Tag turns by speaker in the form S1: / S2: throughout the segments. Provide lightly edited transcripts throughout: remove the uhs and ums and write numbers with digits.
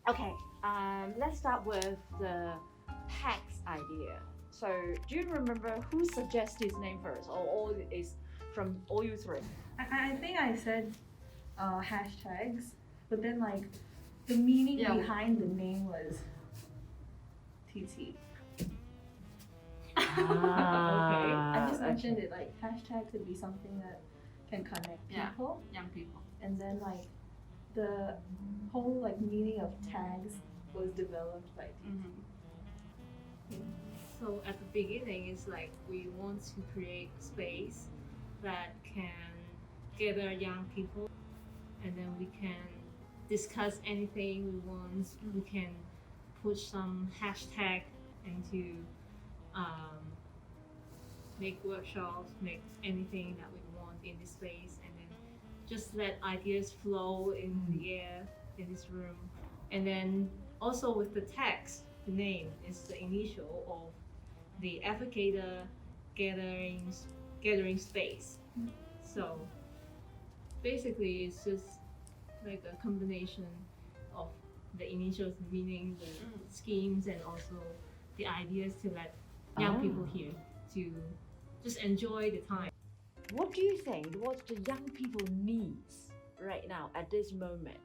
S1: Okay, let's start with the tax idea. So, do you remember who suggested this name first, or all is from all you three?
S2: I think I said hashtags, but then like the meaning behind the name was TT. Okay, I just mentioned it like hashtag could be something that can connect people,
S3: young people.
S2: and then like the whole like meaning of tags was developed by TT.
S4: So at the beginning, it's like we want to create a space that can gather young people, and then we can discuss anything we want. We can put some hashtag into make workshops, make anything that we want in this space, and then just let ideas flow in the air in this room. And then also with the text, the name is the initial of the Advocator gathering space. So basically, it's just like a combination of the initials, meaning the schemes, and also the ideas to let young people here to just enjoy the time.
S1: What do you think? What the young people needs right now at this moment?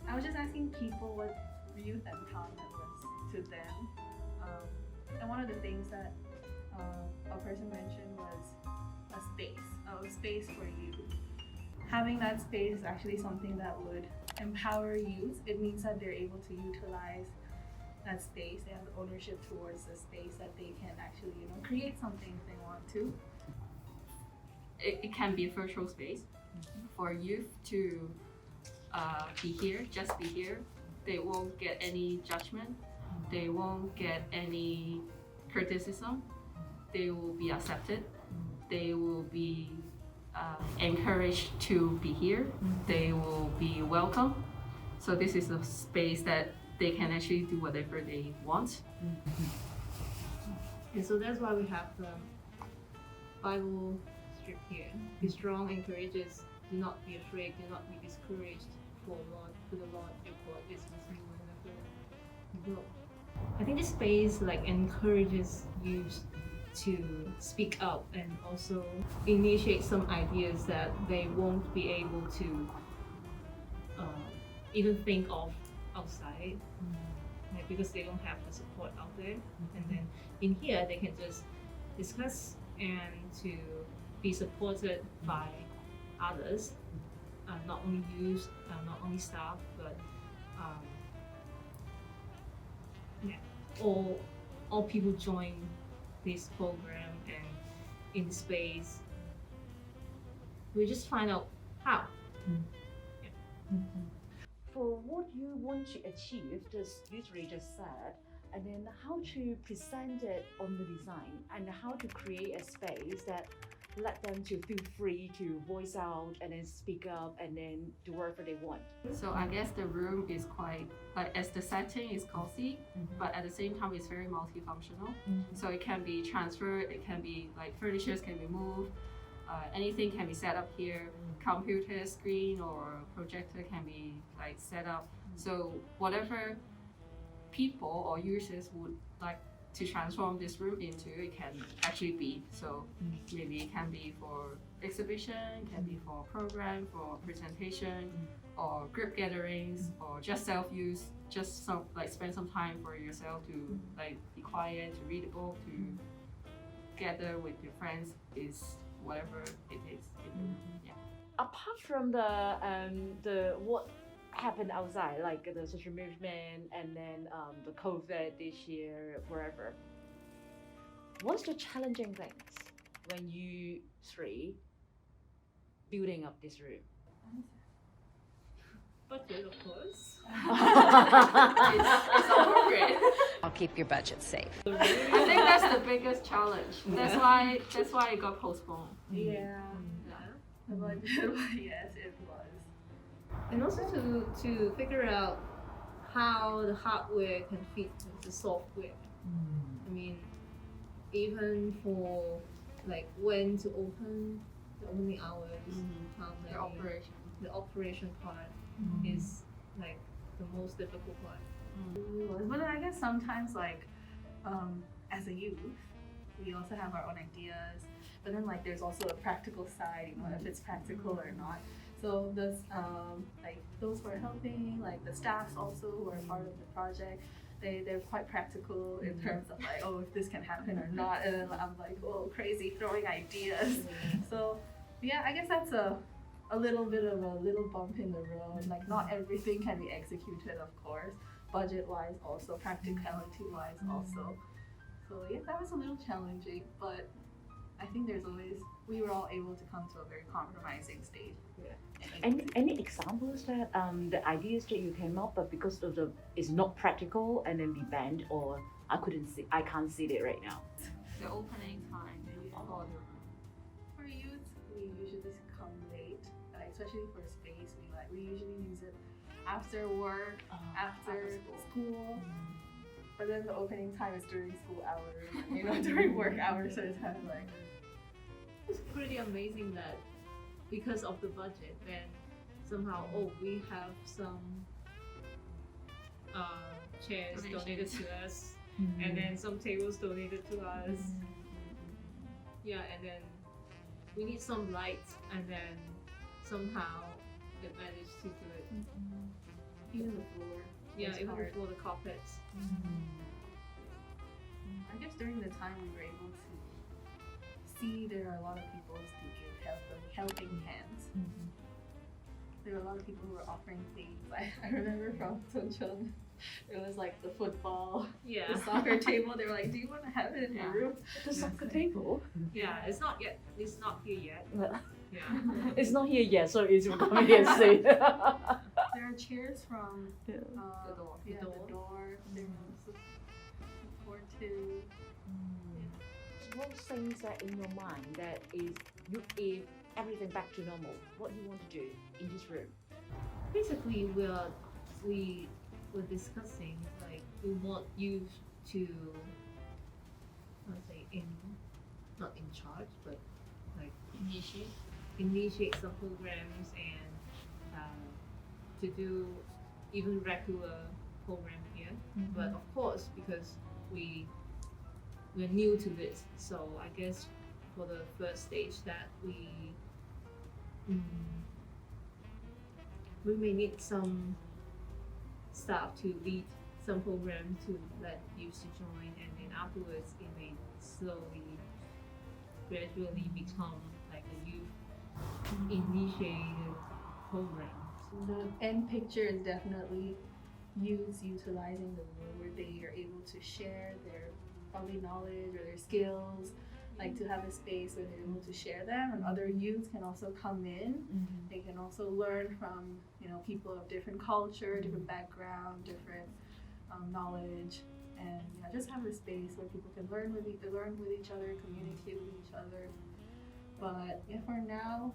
S2: I was just asking people what youth empowerment was to them, and one of the things that a person mentioned was a space for youth. Having that space is actually something that would empower youth. It means that they're able to utilize that space. They have ownership towards the space, that they can actually, create something if they want to.
S3: It can be a virtual space for youth to be here, just be here. They won't get any judgment. They won't get any criticism. They will be accepted. They will be encouraged to be here. They will be welcome. So this is a space that they can actually do whatever they want.
S4: And so that's why we have the Bible strip here. Be strong and courageous. Do not be afraid. Do not be discouraged. For the Lord your God is with you wherever you go. I think this space like encourages youth to speak up and also initiate some ideas that they won't be able to even think of outside, like, because they don't have the support out there. And then in here they can just discuss and to be supported by others, not only youth, not only staff, but all people join this program, and in the space we just find out how.
S1: For what you want to achieve, this you three just said, and then how to present it on the design, and how to create a space that let them to feel free to voice out and then speak up and then do whatever they want.
S3: So I guess the room is quite, like, as the setting is cozy, but at the same time it's very multifunctional. So it can be transferred, it can be like furnitures can be moved, anything can be set up here, computer screen or projector can be like set up. So whatever people or users would like to transform this room into, it can actually be. So maybe it can be for exhibition, it can be for program, for presentation, or group gatherings, or just self-use, just some like spend some time for yourself to like be quiet, to read a book, to gather with your friends, is whatever it is in the room. Yeah.
S1: Apart from the what happened outside, like the social movement and then the COVID this year, wherever. What's the challenging things when you three building up this room?
S4: Budget, of course.
S3: It's appropriate.
S5: I'll keep your budget safe.
S3: I think that's the biggest challenge. That's why it got postponed.
S2: Yeah. The budget, yes, it was.
S4: And also to figure out how the hardware can fit with the software. I mean, even for like when to open, the opening hours, how many,
S3: The operation.
S4: the operation part is like the most difficult part.
S2: But I guess sometimes like as a youth, we also have our own ideas. But then like there's also a practical side, you know, if it's practical or not. So this like those who are helping, like the staffs also who are part of the project, they're quite practical in terms of like, oh, if this can happen or not. And then I'm like, oh, crazy throwing ideas. So yeah, I guess that's a little bit of a little bump in the road. Like not everything can be executed, of course, budget wise also, practicality wise also. So yeah, that was a little challenging, but I think we were all able to come to a very compromising stage.
S1: Any examples that the ideas that you came up, but because of it's not practical and then be banned, or I can't see it right now.
S3: The opening time for the
S2: For youth, we usually come late, especially for space. We usually use it after work, after school. But then the opening time is during school hours, you know, during work hours. So it's kind of like
S4: It's pretty amazing that because of the budget, then somehow, we have some chairs donated to us, and then some tables donated to us. Yeah, and then we need some lights, and then somehow we managed to do it.
S2: even the floor.
S4: Yeah,
S2: was
S4: even
S2: hard.
S4: before the carpets.
S2: I guess during the time we were able to see there are a lot of people to give helping hands. There were a lot of people who were offering things. I remember from Tuncheon, it was like the football,
S4: Yeah,
S2: the soccer table. They were like, "Do you want to have it in your room?"
S1: The soccer table.
S4: yeah, it's not here yet. Yeah.
S1: It's not here yet, so it's coming here soon.
S2: There are chairs from
S1: Yeah.
S4: The door.
S2: Yeah, the door. There was support too.
S1: What things that in your mind that is if everything back to normal, what do you want to do in this room?
S4: Basically, we were discussing like we want you to, not in charge, but like initiate some programs and to do even regular program here. But of course, because we're new to this, so I guess for the first stage that we may need some staff to lead some program to let youth to join, and then afterwards it may gradually become like a youth initiated program.
S2: The end picture is definitely youths utilizing the room where they are able to share their probably knowledge or their skills, like to have a space where they're able to share them, and other youths can also come in. They can also learn from people of different culture, different background, different knowledge, and just have a space where people can learn with each other, communicate with each other. But yeah, for now,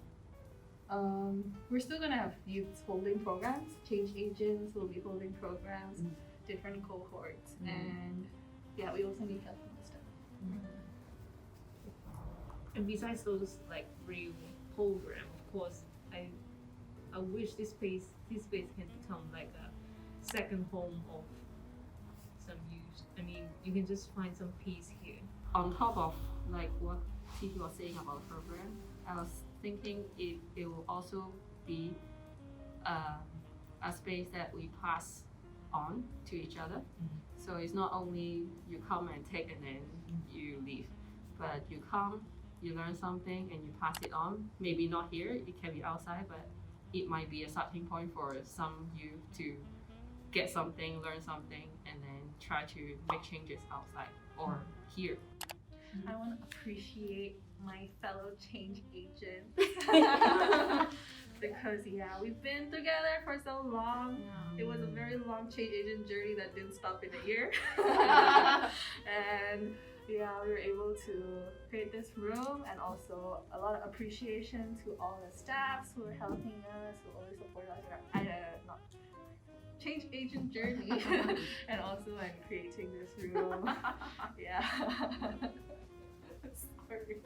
S2: we're still gonna have youths holding programs. Change agents will be holding programs, different cohorts, and yeah, we also need help with stuff.
S4: And besides those like real program, of course, I wish this space can become like a second home of some youth. I mean, you can just find some peace here.
S3: On top of like what people are saying about the program, I was thinking it will also be a space that we pass on to each other. So it's not only you come and take and then you leave, but you come, you learn something and you pass it on. Maybe not here, it can be outside, but it might be a starting point for some youth to get something, learn something, and then try to make changes outside or here.
S2: I want to appreciate my fellow change agents because we've been together for so long. It was a very long change agent journey that didn't stop in a year. And we were able to create this room, and also a lot of appreciation to all the staffs who are helping us, who always support us in our change agent journey, and also in creating this room. Sorry.